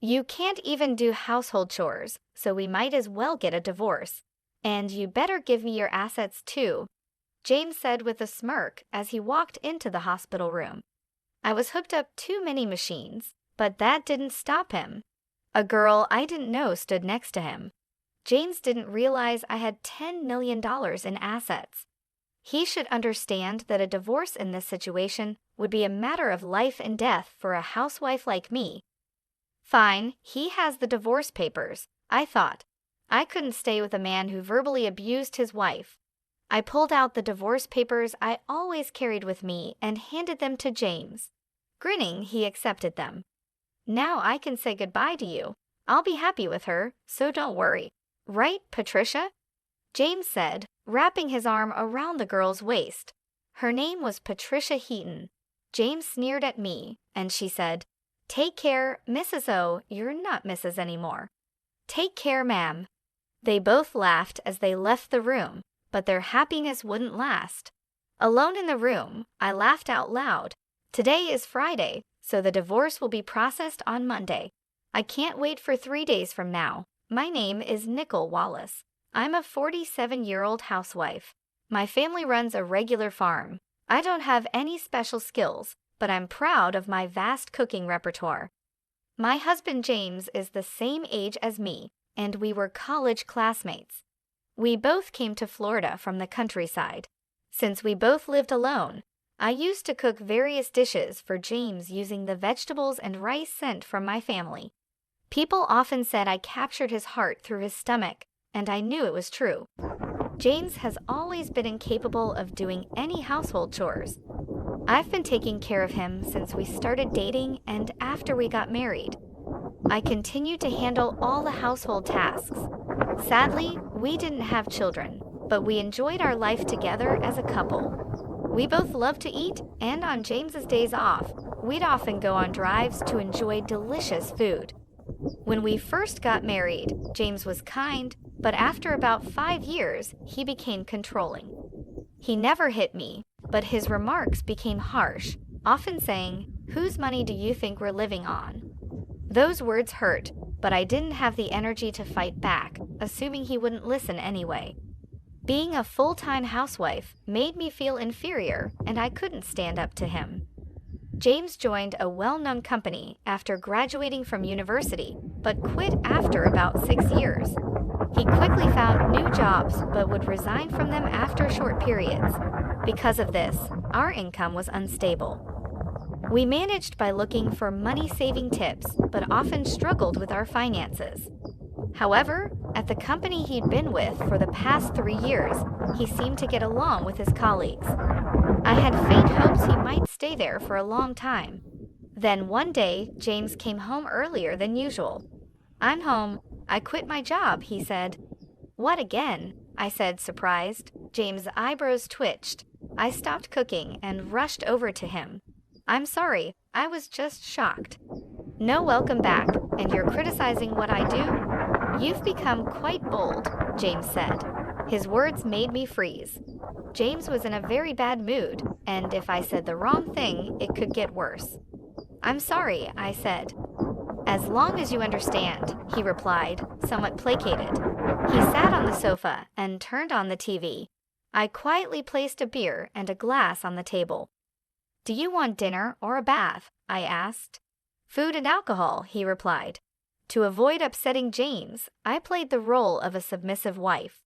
You can't even do household chores, so we might as well get a divorce. And you better give me your assets too, James said with a smirk as he walked into the hospital room. I was hooked up too many machines, but that didn't stop him. A girl I didn't know stood next to him. James didn't realize I had $10 million in assets. He should understand that a divorce in this situation would be a matter of life and death for a housewife like me. Fine, he has the divorce papers, I thought. I couldn't stay with a man who verbally abused his wife. I pulled out the divorce papers I always carried with me and handed them to James. Grinning, he accepted them. Now I can say goodbye to you. I'll be happy with her, so don't worry. Right, Patricia? James said, wrapping his arm around the girl's waist. Her name was Patricia Heaton. James sneered at me, and she said, "Take care, Mrs. O, you're not Mrs. anymore." "Take care, ma'am." They both laughed as they left the room, but their happiness wouldn't last. Alone in the room, I laughed out loud. Today is Friday, so the divorce will be processed on Monday. I can't wait for 3 days from now. My name is Nicole Wallace. I'm a 47-year-old housewife. My family runs a regular farm. I don't have any special skills, but I'm proud of my vast cooking repertoire. My husband James is the same age as me, and we were college classmates. We both came to Florida from the countryside. Since we both lived alone, I used to cook various dishes for James using the vegetables and rice sent from my family. People often said I captured his heart through his stomach, and I knew it was true. James has always been incapable of doing any household chores. I've been taking care of him since we started dating and after we got married. I continued to handle all the household tasks. Sadly, we didn't have children, but we enjoyed our life together as a couple. We both loved to eat, and on James's days off, we'd often go on drives to enjoy delicious food. When we first got married, James was kind, but after about 5 years, he became controlling. He never hit me, but his remarks became harsh, often saying, "Whose money do you think we're living on?" Those words hurt, but I didn't have the energy to fight back, assuming he wouldn't listen anyway. Being a full-time housewife made me feel inferior, and I couldn't stand up to him. James joined a well-known company after graduating from university, but quit after about 6 years. He quickly found new jobs but would resign from them after short periods. Because of this, our income was unstable. We managed by looking for money-saving tips, but often struggled with our finances. However, at the company he'd been with for the past 3 years, he seemed to get along with his colleagues. I had faint hopes he might stay there for a long time. Then one day, James came home earlier than usual. "I'm home. I quit my job," he said. "What again?" I said, surprised. James' eyebrows twitched. I stopped cooking and rushed over to him. "I'm sorry, I was just shocked." "No, welcome back, and you're criticizing what I do? You've become quite bold," James said. His words made me freeze. James was in a very bad mood, and if I said the wrong thing, it could get worse. "I'm sorry," I said. "As long as you understand," he replied, somewhat placated. He sat on the sofa and turned on the TV. I quietly placed a beer and a glass on the table. "Do you want dinner or a bath?" I asked. "Food and alcohol," he replied. To avoid upsetting James, I played the role of a submissive wife.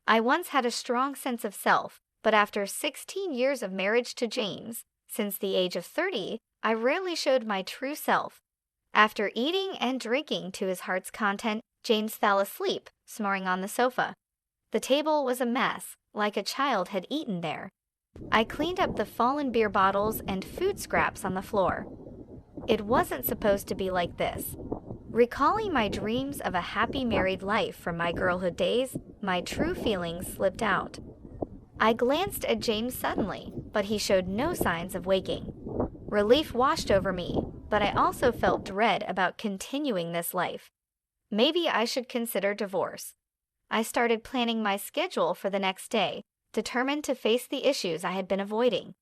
I once had a strong sense of self, but after 16 years of marriage to James, since the age of 30, I rarely showed my true self. After eating and drinking to his heart's content, James fell asleep, snoring on the sofa. The table was a mess, like a child had eaten there. I cleaned up the fallen beer bottles and food scraps on the floor. It wasn't supposed to be like this. Recalling my dreams of a happy married life from my girlhood days, my true feelings slipped out. I glanced at James suddenly, but he showed no signs of waking. Relief washed over me, but I also felt dread about continuing this life. Maybe I should consider divorce. I started planning my schedule for the next day, determined to face the issues I had been avoiding.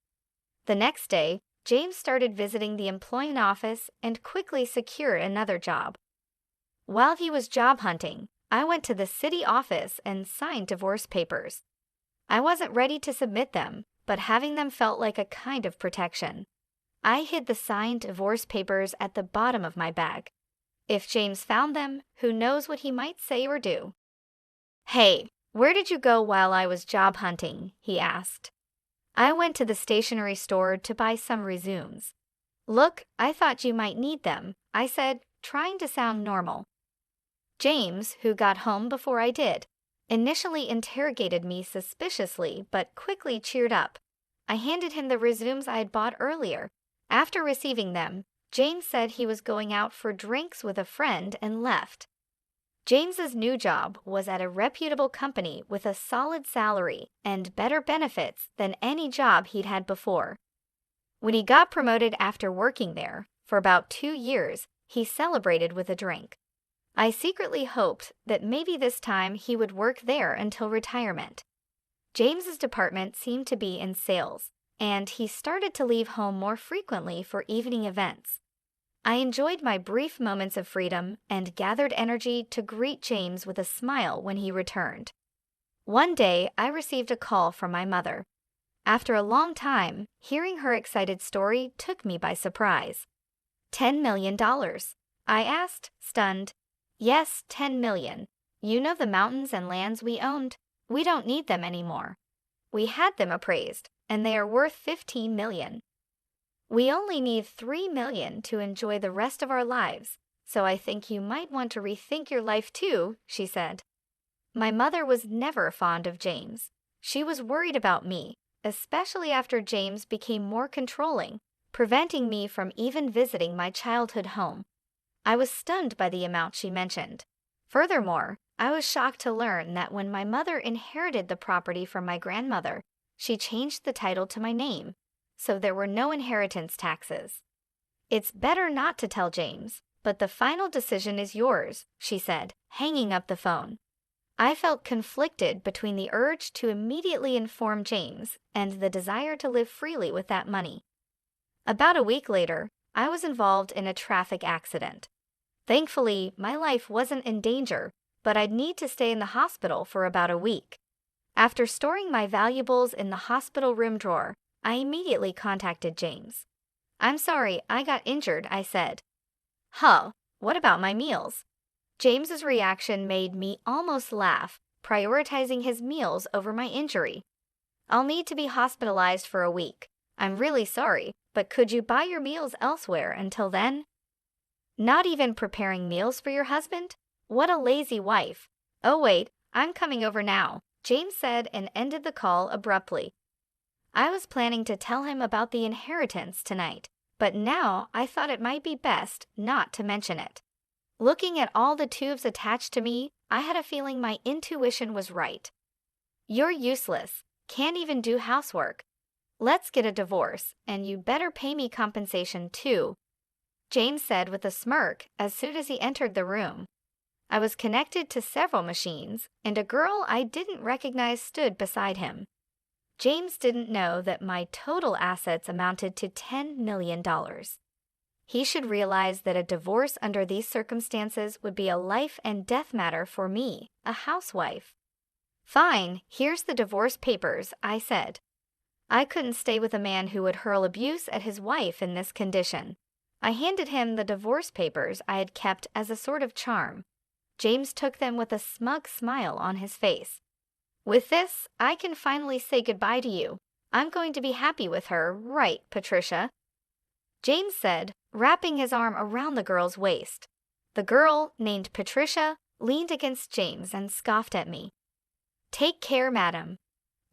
The next day, James started visiting the employment office and quickly secured another job. While he was job hunting, I went to the city office and signed divorce papers. I wasn't ready to submit them, but having them felt like a kind of protection. I hid the signed divorce papers at the bottom of my bag. If James found them, who knows what he might say or do. "Hey, where did you go while I was job hunting?" he asked. "I went to the stationery store to buy some resumes." "Look, I thought you might need them," I said, trying to sound normal. James, who got home before I did, initially interrogated me suspiciously but quickly cheered up. I handed him the resumes I had bought earlier. After receiving them, James said he was going out for drinks with a friend and left. James's new job was at a reputable company with a solid salary and better benefits than any job he'd had before. When he got promoted after working there for about 2 years, he celebrated with a drink. I secretly hoped that maybe this time he would work there until retirement. James's department seemed to be in sales, and he started to leave home more frequently for evening events. I enjoyed my brief moments of freedom and gathered energy to greet James with a smile when he returned. One day, I received a call from my mother. After a long time, hearing her excited story took me by surprise. $10 million? I asked, stunned. "Yes, 10 million. You know the mountains and lands we owned? We don't need them anymore. We had them appraised, and they are worth 15 million. We only need 3 million to enjoy the rest of our lives, so I think you might want to rethink your life too," she said. My mother was never fond of James. She was worried about me, especially after James became more controlling, preventing me from even visiting my childhood home. I was stunned by the amount she mentioned. Furthermore, I was shocked to learn that when my mother inherited the property from my grandmother, she changed the title to my name, so there were no inheritance taxes. "It's better not to tell James, but the final decision is yours," she said, hanging up the phone. I felt conflicted between the urge to immediately inform James and the desire to live freely with that money. About a week later, I was involved in a traffic accident. Thankfully, my life wasn't in danger, but I'd need to stay in the hospital for about a week. After storing my valuables in the hospital room drawer, I immediately contacted James. "I'm sorry, I got injured," I said. "Huh, what about my meals?" James's reaction made me almost laugh, prioritizing his meals over my injury. "I'll need to be hospitalized for a week. I'm really sorry, but could you buy your meals elsewhere until then?" Not even preparing meals for your husband? What a lazy wife. "Oh wait, I'm coming over now," James said and ended the call abruptly. I was planning to tell him about the inheritance tonight, but now I thought it might be best not to mention it. Looking at all the tubes attached to me, I had a feeling my intuition was right. "You're useless, can't even do housework. Let's get a divorce, and you better pay me compensation too," James said with a smirk as soon as he entered the room. I was connected to several machines, and a girl I didn't recognize stood beside him. James didn't know that my total assets amounted to $10 million. He should realize that a divorce under these circumstances would be a life and death matter for me, a housewife. "Fine, here's the divorce papers," I said. I couldn't stay with a man who would hurl abuse at his wife in this condition. I handed him the divorce papers I had kept as a sort of charm. James took them with a smug smile on his face. "With this, I can finally say goodbye to you. I'm going to be happy with her, right, Patricia?" James said, wrapping his arm around the girl's waist. The girl, named Patricia, leaned against James and scoffed at me. "Take care, madam."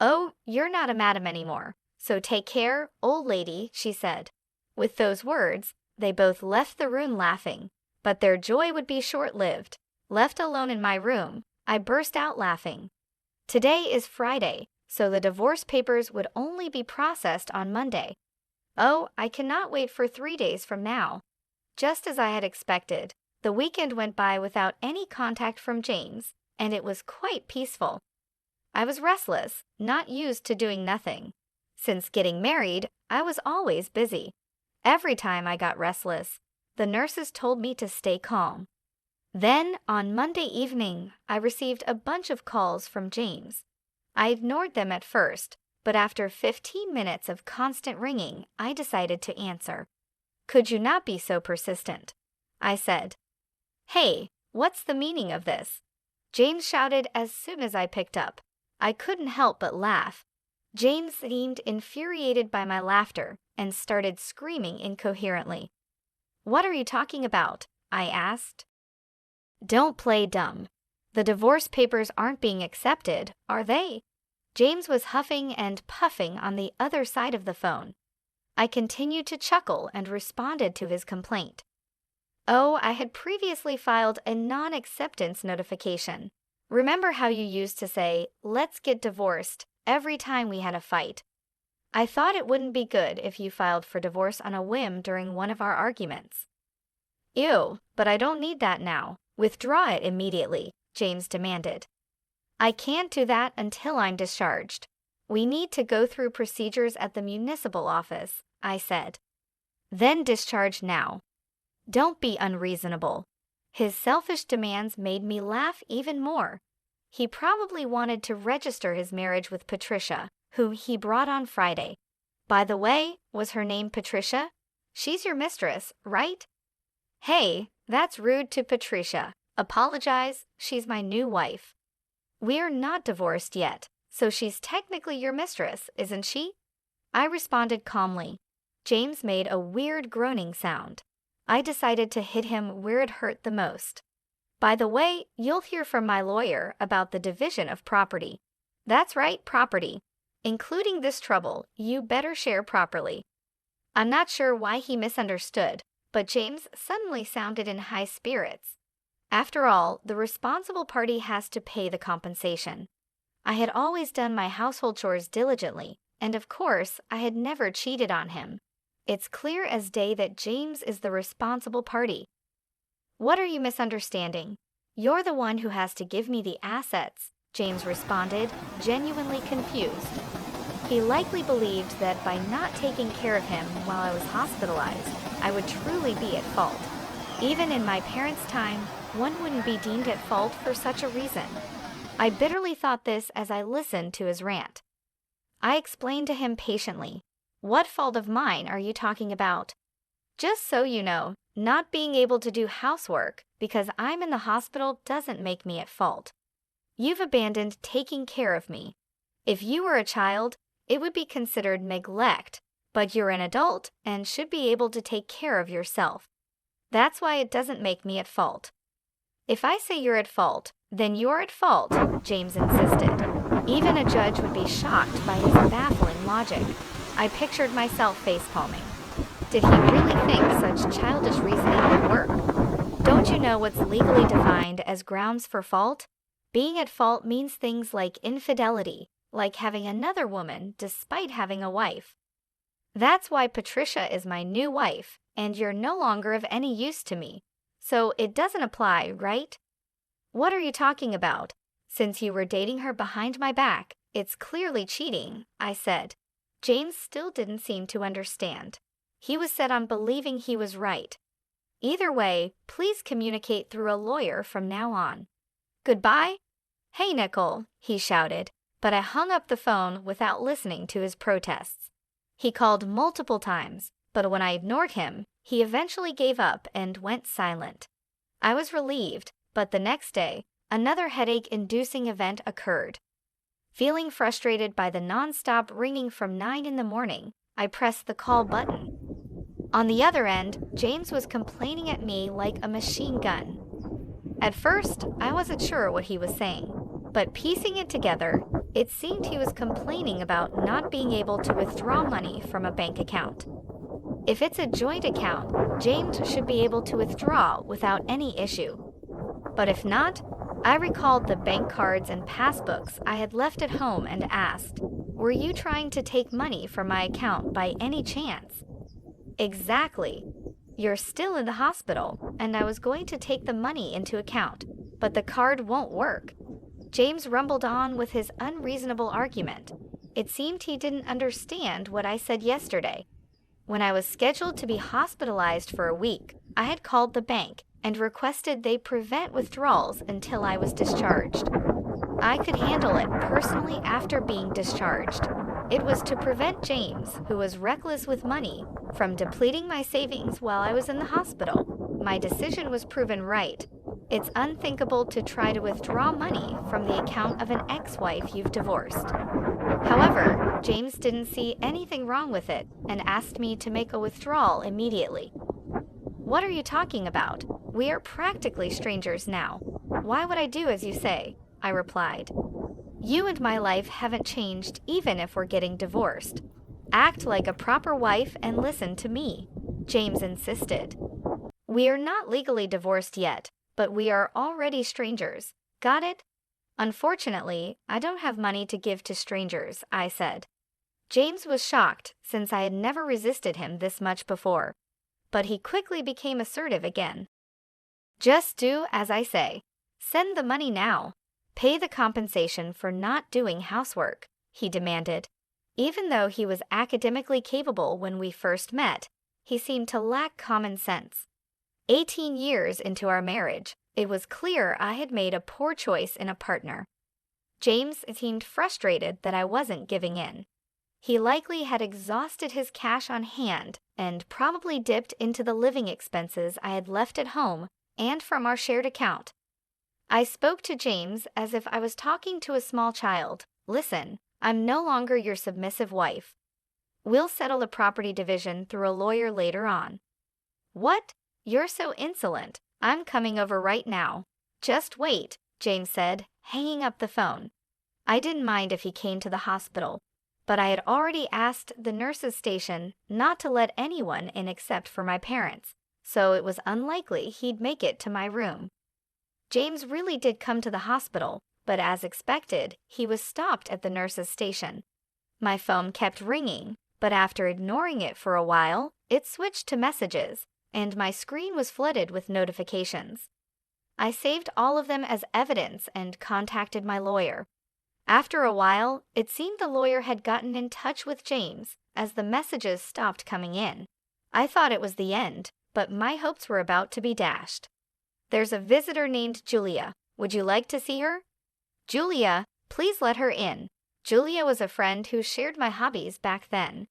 "Oh, you're not a madam anymore, so take care, old lady," she said. With those words, they both left the room laughing, but their joy would be short-lived. Left alone in my room, I burst out laughing. Today is Friday, so the divorce papers would only be processed on Monday. Oh, I cannot wait for 3 days from now. Just as I had expected, the weekend went by without any contact from James, and it was quite peaceful. I was restless, not used to doing nothing. Since getting married, I was always busy. Every time I got restless, the nurses told me to stay calm. Then, on Monday evening, I received a bunch of calls from James. I ignored them at first, but after 15 minutes of constant ringing, I decided to answer. "Could you not be so persistent?" I said. "Hey, what's the meaning of this?" James shouted as soon as I picked up. I couldn't help but laugh. James seemed infuriated by my laughter and started screaming incoherently. "What are you talking about?" I asked. "Don't play dumb. The divorce papers aren't being accepted, are they?" James was huffing and puffing on the other side of the phone. I continued to chuckle and responded to his complaint. Oh, I had previously filed a non-acceptance notification. Remember how you used to say, "Let's get divorced," every time we had a fight? I thought it wouldn't be good if you filed for divorce on a whim during one of our arguments. "Ew, but I don't need that now. Withdraw it immediately," James demanded. "I can't do that until I'm discharged. We need to go through procedures at the municipal office," I said. "Then discharge now." Don't be unreasonable. His selfish demands made me laugh even more. He probably wanted to register his marriage with Patricia, who he brought on Friday. By the way, was her name Patricia? She's your mistress, right? Hey, that's rude to Patricia. Apologize, she's my new wife. We're not divorced yet, so she's technically your mistress, isn't she? I responded calmly. James made a weird groaning sound. I decided to hit him where it hurt the most. "By the way, you'll hear from my lawyer about the division of property." "That's right, property. Including this trouble, you better share properly." I'm not sure why he misunderstood, but James suddenly sounded in high spirits. After all, the responsible party has to pay the compensation. I had always done my household chores diligently, and of course, I had never cheated on him. It's clear as day that James is the responsible party. "What are you misunderstanding? You're the one who has to give me the assets," James responded, genuinely confused. He likely believed that by not taking care of him while I was hospitalized, I would truly be at fault. Even in my parents' time, one wouldn't be deemed at fault for such a reason. I bitterly thought this as I listened to his rant. I explained to him patiently. "What fault of mine are you talking about?" "Just so you know, not being able to do housework because I'm in the hospital doesn't make me at fault. You've abandoned taking care of me. If you were a child, it would be considered neglect, but you're an adult and should be able to take care of yourself. That's why it doesn't make me at fault." "If I say you're at fault, then you're at fault," James insisted. Even a judge would be shocked by his baffling logic. I pictured myself facepalming. Did he really think such childish reasoning would work? Don't you know what's legally defined as grounds for fault? Being at fault means things like infidelity, like having another woman despite having a wife. That's why Patricia is my new wife, and you're no longer of any use to me. So it doesn't apply, right? "What are you talking about? Since you were dating her behind my back, it's clearly cheating," I said. James still didn't seem to understand. He was set on believing he was right. "Either way, please communicate through a lawyer from now on." "Goodbye?" "Hey, Nicole," he shouted, but I hung up the phone without listening to his protests. He called multiple times, but when I ignored him, he eventually gave up and went silent. I was relieved, but the next day, another headache-inducing event occurred. Feeling frustrated by the non-stop ringing from 9 in the morning, I pressed the call button. On the other end, James was complaining at me like a machine gun. At first, I wasn't sure what he was saying, but piecing it together, it seemed he was complaining about not being able to withdraw money from a bank account. If it's a joint account, James should be able to withdraw without any issue. But if not, I recalled the bank cards and passbooks I had left at home and asked, "Were you trying to take money from my account by any chance?" "Exactly. You're still in the hospital, and I was going to take the money into account, but the card won't work." James rumbled on with his unreasonable argument. It seemed he didn't understand what I said yesterday. When I was scheduled to be hospitalized for a week, I had called the bank and requested they prevent withdrawals until I was discharged. I could handle it personally after being discharged. It was to prevent James, who was reckless with money, from depleting my savings while I was in the hospital. My decision was proven right. It's unthinkable to try to withdraw money from the account of an ex-wife you've divorced. However, James didn't see anything wrong with it and asked me to make a withdrawal immediately. What are you talking about? We are practically strangers now. Why would I do as you say? I replied. You and my life haven't changed even if we're getting divorced. Act like a proper wife and listen to me, James insisted. We are not legally divorced yet, but we are already strangers. Got it? Unfortunately, I don't have money to give to strangers, I said. James was shocked since I had never resisted him this much before, but he quickly became assertive again. Just do as I say. Send the money now. Pay the compensation for not doing housework, he demanded. Even though he was academically capable when we first met, he seemed to lack common sense. 18 years into our marriage, it was clear I had made a poor choice in a partner. James seemed frustrated that I wasn't giving in. He likely had exhausted his cash on hand and probably dipped into the living expenses I had left at home and from our shared account. I spoke to James as if I was talking to a small child. Listen, I'm no longer your submissive wife. We'll settle the property division through a lawyer later on. What? You're so insolent. I'm coming over right now. Just wait, James said, hanging up the phone. I didn't mind if he came to the hospital, but I had already asked the nurse's station not to let anyone in except for my parents, so it was unlikely he'd make it to my room. James really did come to the hospital, but as expected, he was stopped at the nurse's station. My phone kept ringing, but after ignoring it for a while, it switched to messages, and my screen was flooded with notifications. I saved all of them as evidence and contacted my lawyer. After a while, it seemed the lawyer had gotten in touch with James as the messages stopped coming in. I thought it was the end, but my hopes were about to be dashed. There's a visitor named Julia. Would you like to see her? Julia, please let her in. Julia was a friend who shared my hobbies back then.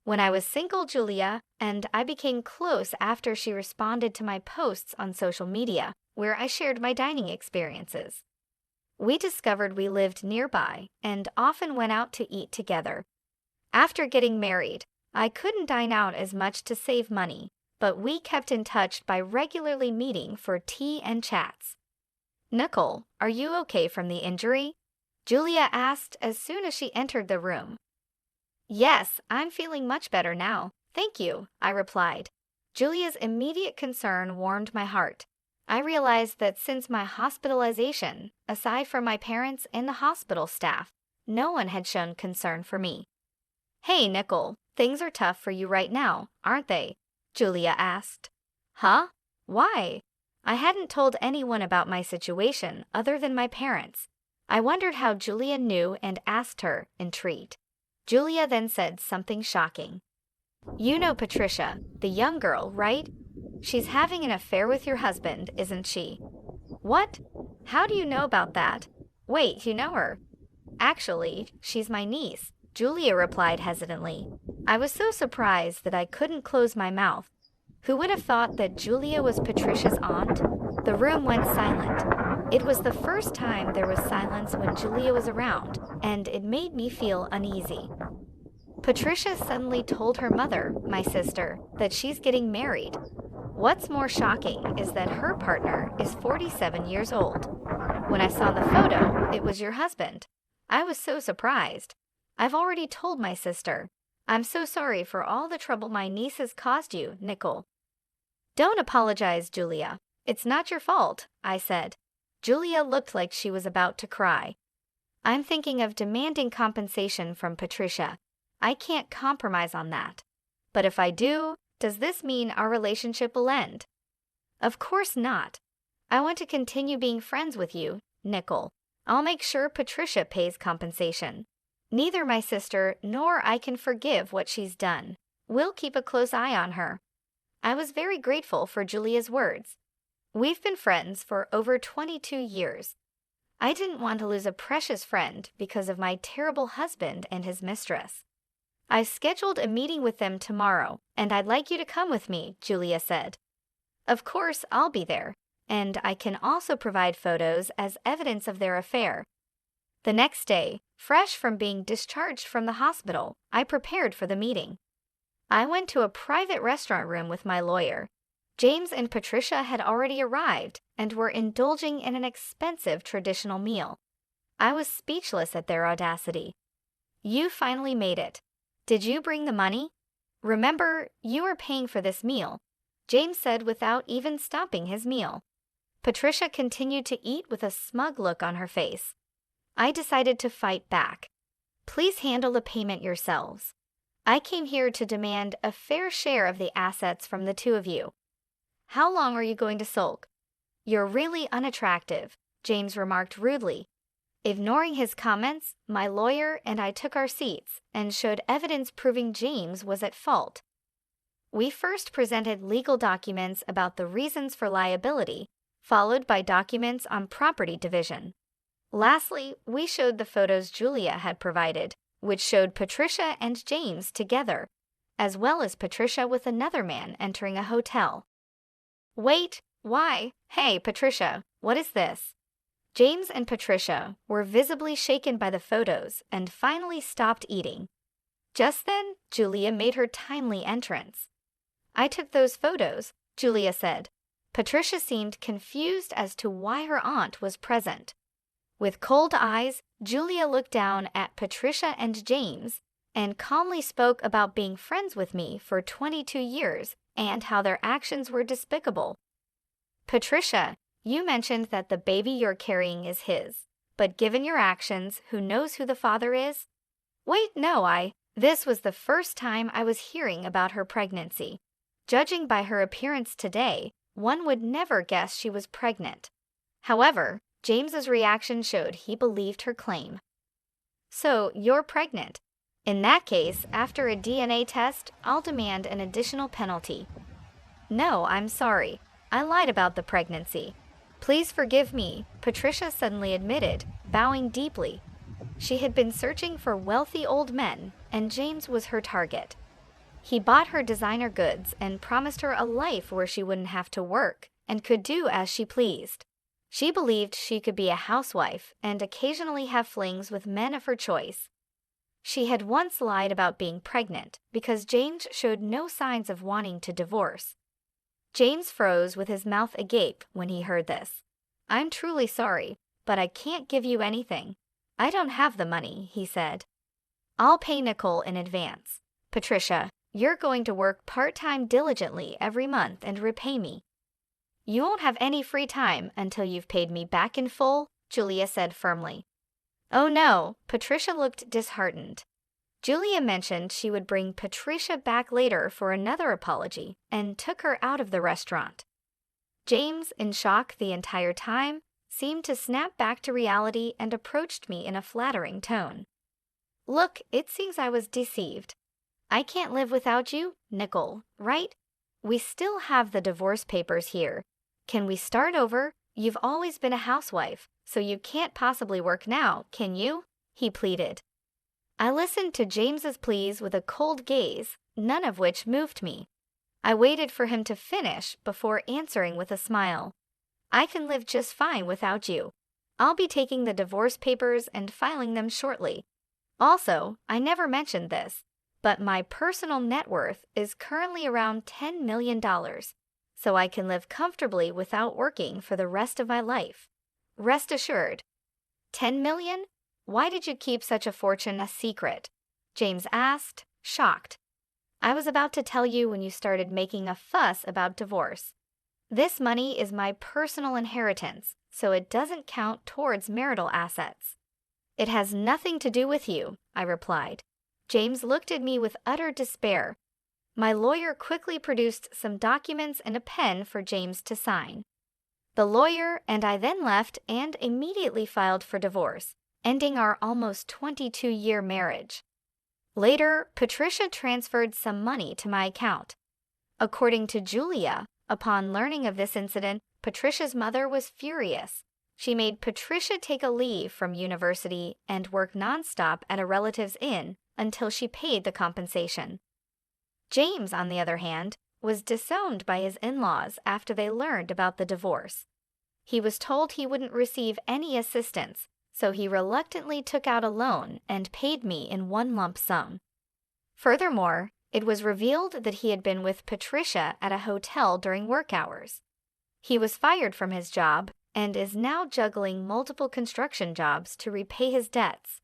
When I was single, Julia, and I became close after she responded to my posts on social media, where I shared my dining experiences. We discovered we lived nearby and often went out to eat together. After getting married, I couldn't dine out as much to save money, but we kept in touch by regularly meeting for tea and chats. Nicole, are you okay from the injury? Julia asked as soon as she entered the room. Yes, I'm feeling much better now. Thank you, I replied. Julia's immediate concern warmed my heart. I realized that since my hospitalization, aside from my parents and the hospital staff, no one had shown concern for me. Hey, Nicole, things are tough for you right now, aren't they? Julia asked. Huh? Why? I hadn't told anyone about my situation other than my parents. I wondered how Julia knew and asked her, intrigued. Julia then said something shocking. You know Patricia, the young girl, right? She's having an affair with your husband, isn't she? What? How do you know about that? Wait, you know her? Actually, she's my niece, Julia replied hesitantly. I was so surprised that I couldn't close my mouth. Who would have thought that Julia was Patricia's aunt? The room went silent. It was the first time there was silence when Julia was around, and it made me feel uneasy. Patricia suddenly told her mother, my sister, that she's getting married. What's more shocking is that her partner is 47 years old. When I saw the photo, it was your husband. I was so surprised. I've already told my sister. I'm so sorry for all the trouble my niece has caused you, Nicole. Don't apologize, Julia. It's not your fault, I said. Julia looked like she was about to cry. I'm thinking of demanding compensation from Patricia. I can't compromise on that. But if I do, does this mean our relationship will end? Of course not. I want to continue being friends with you, Nicole. I'll make sure Patricia pays compensation. Neither my sister nor I can forgive what she's done. We'll keep a close eye on her. I was very grateful for Julia's words. We've been friends for over 22 years. I didn't want to lose a precious friend because of my terrible husband and his mistress. I've scheduled a meeting with them tomorrow, and I'd like you to come with me, Julia said. Of course, I'll be there, and I can also provide photos as evidence of their affair. The next day, fresh from being discharged from the hospital, I prepared for the meeting. I went to a private restaurant room with my lawyer. James and Patricia had already arrived and were indulging in an expensive traditional meal. I was speechless at their audacity. You finally made it. Did you bring the money? Remember, you are paying for this meal, James said without even stopping his meal. Patricia continued to eat with a smug look on her face. I decided to fight back. Please handle the payment yourselves. I came here to demand a fair share of the assets from the two of you. How long are you going to sulk? You're really unattractive, James remarked rudely. Ignoring his comments, my lawyer and I took our seats and showed evidence proving James was at fault. We first presented legal documents about the reasons for liability, followed by documents on property division. Lastly, we showed the photos Julia had provided, which showed Patricia and James together, as well as Patricia with another man entering a hotel. Wait, why? Hey, Patricia, what is this? James and Patricia were visibly shaken by the photos and finally stopped eating. Just then, Julia made her timely entrance. I took those photos, Julia said. Patricia seemed confused as to why her aunt was present. With cold eyes, Julia looked down at Patricia and James and calmly spoke about being friends with me for 22 years and how their actions were despicable. Patricia, you mentioned that the baby you're carrying is his, but given your actions, who knows who the father is? Wait, no, This was the first time I was hearing about her pregnancy. Judging by her appearance today, one would never guess she was pregnant. However, James's reaction showed he believed her claim. So, you're pregnant. In that case, after a DNA test, I'll demand an additional penalty. No, I'm sorry. I lied about the pregnancy. Please forgive me, Patricia suddenly admitted, bowing deeply. She had been searching for wealthy old men, and James was her target. He bought her designer goods and promised her a life where she wouldn't have to work and could do as she pleased. She believed she could be a housewife and occasionally have flings with men of her choice. She had once lied about being pregnant because James showed no signs of wanting to divorce. James froze with his mouth agape when he heard this. I'm truly sorry, but I can't give you anything. I don't have the money, he said. I'll pay Nicole in advance. Patricia, you're going to work part-time diligently every month and repay me. You won't have any free time until you've paid me back in full, Julia said firmly. Oh no, Patricia looked disheartened. Julia mentioned she would bring Patricia back later for another apology and took her out of the restaurant. James, in shock the entire time, seemed to snap back to reality and approached me in a flattering tone. Look, it seems I was deceived. I can't live without you, Nicole, right? We still have the divorce papers here. Can we start over? You've always been a housewife, so you can't possibly work now, can you? He pleaded. I listened to James's pleas with a cold gaze, none of which moved me. I waited for him to finish before answering with a smile. I can live just fine without you. I'll be taking the divorce papers and filing them shortly. Also, I never mentioned this, but my personal net worth is currently around $10 million, so I can live comfortably without working for the rest of my life. Rest assured. 10 million? Why did you keep such a fortune a secret? James asked, shocked. I was about to tell you when you started making a fuss about divorce. This money is my personal inheritance, so it doesn't count towards marital assets. It has nothing to do with you, I replied. James looked at me with utter despair. My lawyer quickly produced some documents and a pen for James to sign. The lawyer and I then left and immediately filed for divorce, ending our almost 22-year marriage. Later, Patricia transferred some money to my account. According to Julia, upon learning of this incident, Patricia's mother was furious. She made Patricia take a leave from university and work nonstop at a relative's inn until she paid the compensation. James, on the other hand, was disowned by his in-laws after they learned about the divorce. He was told he wouldn't receive any assistance, so he reluctantly took out a loan and paid me in one lump sum. Furthermore, it was revealed that he had been with Patricia at a hotel during work hours. He was fired from his job and is now juggling multiple construction jobs to repay his debts.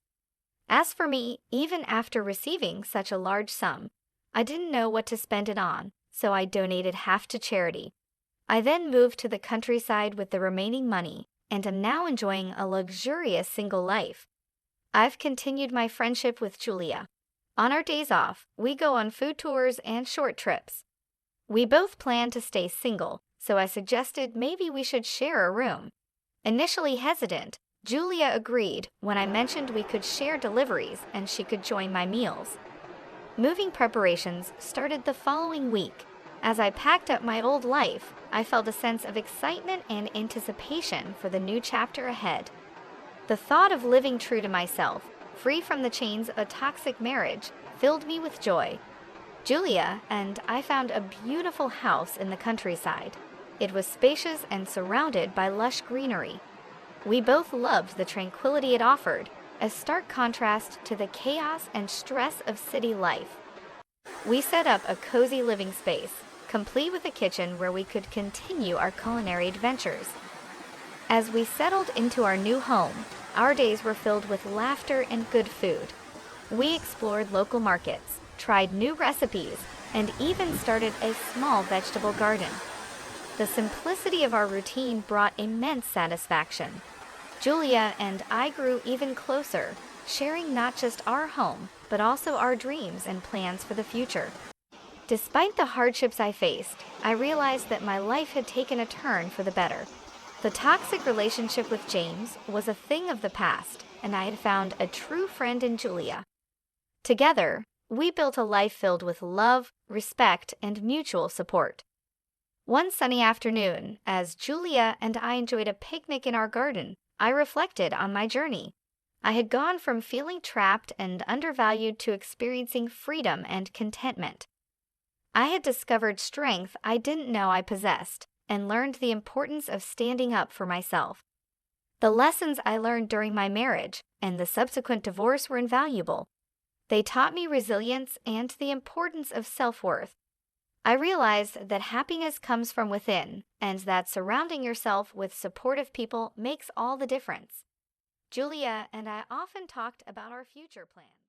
As for me, even after receiving such a large sum, I didn't know what to spend it on, so I donated half to charity. I then moved to the countryside with the remaining money and am now enjoying a luxurious single life. I've continued my friendship with Julia. On our days off, we go on food tours and short trips. We both plan to stay single, so I suggested maybe we should share a room. Initially hesitant, Julia agreed when I mentioned we could share deliveries and she could join my meals. Moving preparations started the following week. As I packed up my old life, I felt a sense of excitement and anticipation for the new chapter ahead. The thought of living true to myself, free from the chains of a toxic marriage, filled me with joy. Julia and I found a beautiful house in the countryside. It was spacious and surrounded by lush greenery. We both loved the tranquility it offered, a stark contrast to the chaos and stress of city life. We set up a cozy living space, complete with a kitchen where we could continue our culinary adventures. As we settled into our new home, our days were filled with laughter and good food. We explored local markets, tried new recipes, and even started a small vegetable garden. The simplicity of our routine brought immense satisfaction. Julia and I grew even closer, sharing not just our home, but also our dreams and plans for the future. Despite the hardships I faced, I realized that my life had taken a turn for the better. The toxic relationship with James was a thing of the past, and I had found a true friend in Julia. Together, we built a life filled with love, respect, and mutual support. One sunny afternoon, as Julia and I enjoyed a picnic in our garden, I reflected on my journey. I had gone from feeling trapped and undervalued to experiencing freedom and contentment. I had discovered strength I didn't know I possessed, and learned the importance of standing up for myself. The lessons I learned during my marriage and the subsequent divorce were invaluable. They taught me resilience and the importance of self-worth. I realized that happiness comes from within, and that surrounding yourself with supportive people makes all the difference. Julia and I often talked about our future plans.